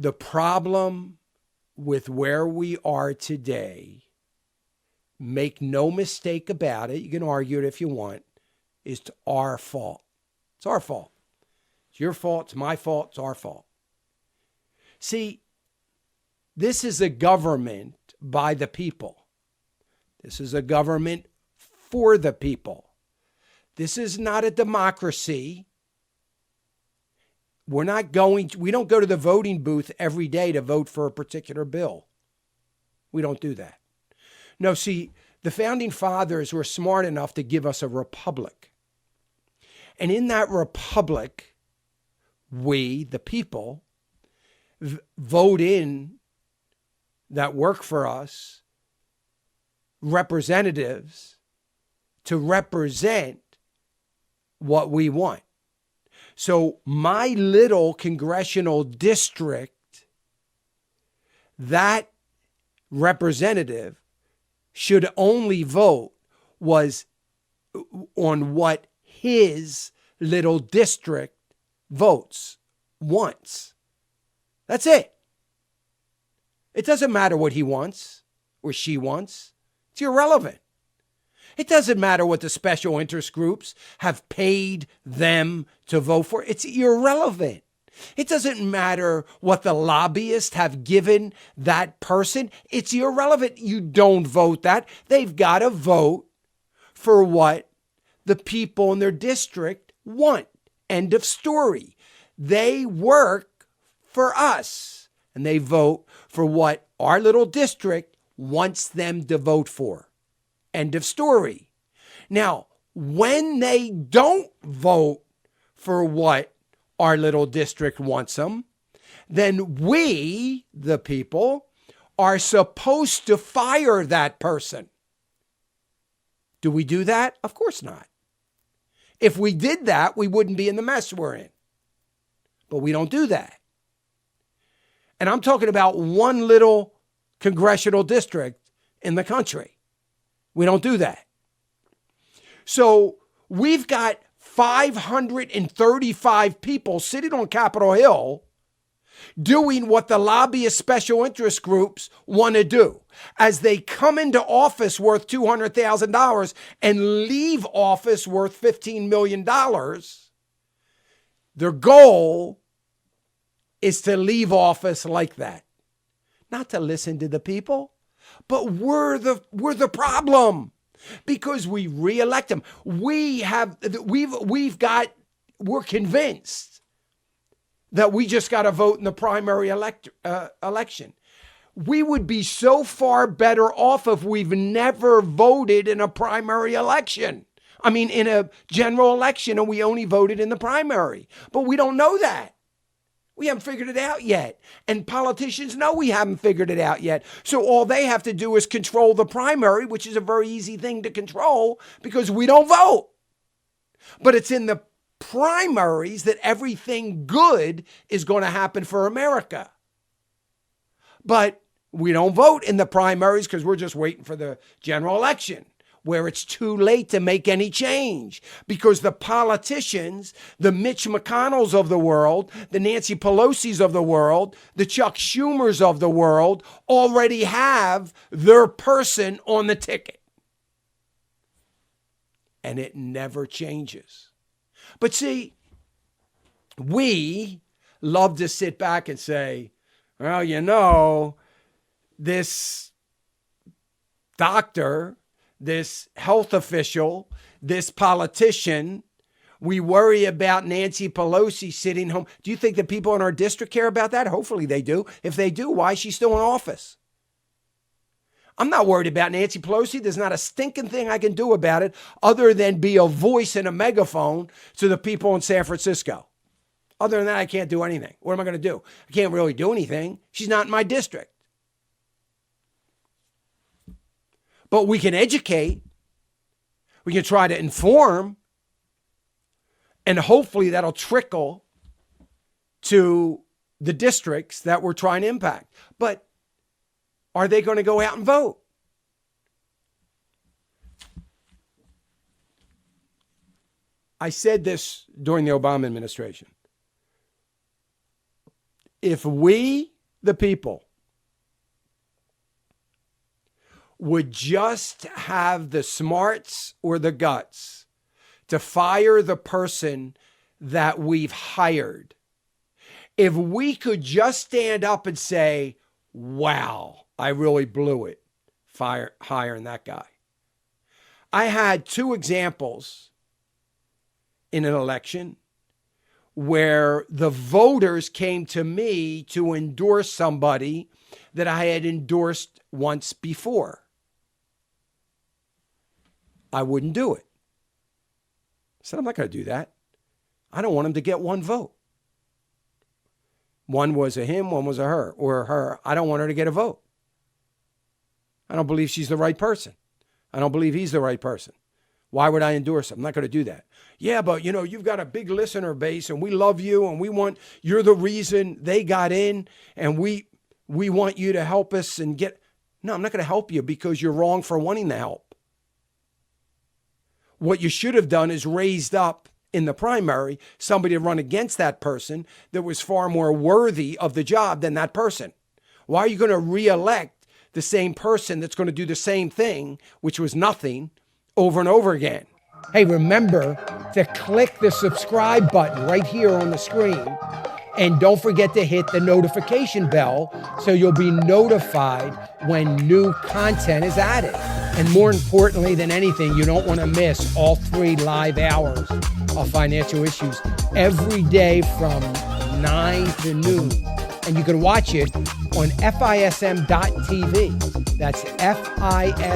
The problem with where we are today, make no mistake about it, you can argue it if you want, is our fault. It's our fault. It's your fault. It's my fault. It's our fault. See, this is a government by the people. This is a government for the people. This is not a democracy. We don't go to the voting booth every day to vote for a particular bill. We don't do that. No, see, the founding fathers were smart enough to give us a republic. And in that republic, we, the people, vote in that work for us representatives to represent what we want. So my little congressional district, that representative should only vote was on what his little district votes wants. That's it. It doesn't matter what he wants or she wants. It's irrelevant. It doesn't matter what the special interest groups have paid them to vote for. It's irrelevant. It doesn't matter what the lobbyists have given that person. It's irrelevant. You don't vote that. They've got to vote for what the people in their district want. End of story. They work for us, and they vote for what our little district wants them to vote for. End of story. Now, when they don't vote for what our little district wants them, then we, the people, are supposed to fire that person. Do we do that? Of course not. If we did that, we wouldn't be in the mess we're in. But we don't do that. And I'm talking about one little congressional district in the country. We don't do that. So we've got 535 people sitting on Capitol Hill doing what the lobbyist special interest groups want to do. As they come into office worth $200,000 and leave office worth $15 million, their goal is to leave office like that. Not to listen to the people, but we're the problem because we reelect them. We're convinced that we just got to vote in the primary election. We would be so far better off if we've never voted in a primary election. I mean, in a general election, and we only voted in the primary. But we don't know that. We haven't figured it out yet. And politicians know we haven't figured it out yet. So all they have to do is control the primary, which is a very easy thing to control because we don't vote. But it's in the primaries that everything good is going to happen for America. But we don't vote in the primaries because we're just waiting for the general election, where it's too late to make any change because the politicians, the Mitch McConnells of the world, the Nancy Pelosi's of the world, the Chuck Schumers of the world already have their person on the ticket. And it never changes. But see, we love to sit back and say, well, you know, this doctor, this health official, this politician, we worry about Nancy Pelosi sitting home. Do you think the people in our district care about that? Hopefully they do. If they do, why is she still in office? I'm not worried about Nancy Pelosi. There's not a stinking thing I can do about it other than be a voice and a megaphone to the people in San Francisco. Other than that, I can't do anything. What am I going to do? I can't really do anything. She's not in my district. But we can educate. We can try to inform. And hopefully that'll trickle to the districts that we're trying to impact. But are they going to go out and vote? I said this during the Obama administration. If we the people would just have the smarts or the guts to fire the person that we've hired, if we could just stand up and say, wow, I really blew it hiring that guy. I had 2 examples in an election where the voters came to me to endorse somebody that I had endorsed once before. I wouldn't do it. I said, I'm not going to do that. I don't want him to get 1 vote. One was a him, one was a her, or her. I don't want her to get a vote. I don't believe she's the right person. I don't believe he's the right person. Why would I endorse him? I'm not going to do that. Yeah, but you've got a big listener base and we love you and you're the reason they got in and we want you to help us and get. No, I'm not going to help you because you're wrong for wanting to help. What you should have done is raised up in the primary somebody to run against that person that was far more worthy of the job than that person. Why are you going to reelect the same person that's going to do the same thing, which was nothing, over and over again? Hey, remember to click the subscribe button right here on the screen. And don't forget to hit the notification bell so you'll be notified when new content is added. And more importantly than anything, you don't want to miss all 3 live hours of Financial Issues every day from 9 to noon. And you can watch it on FISM.TV. That's FISM.TV.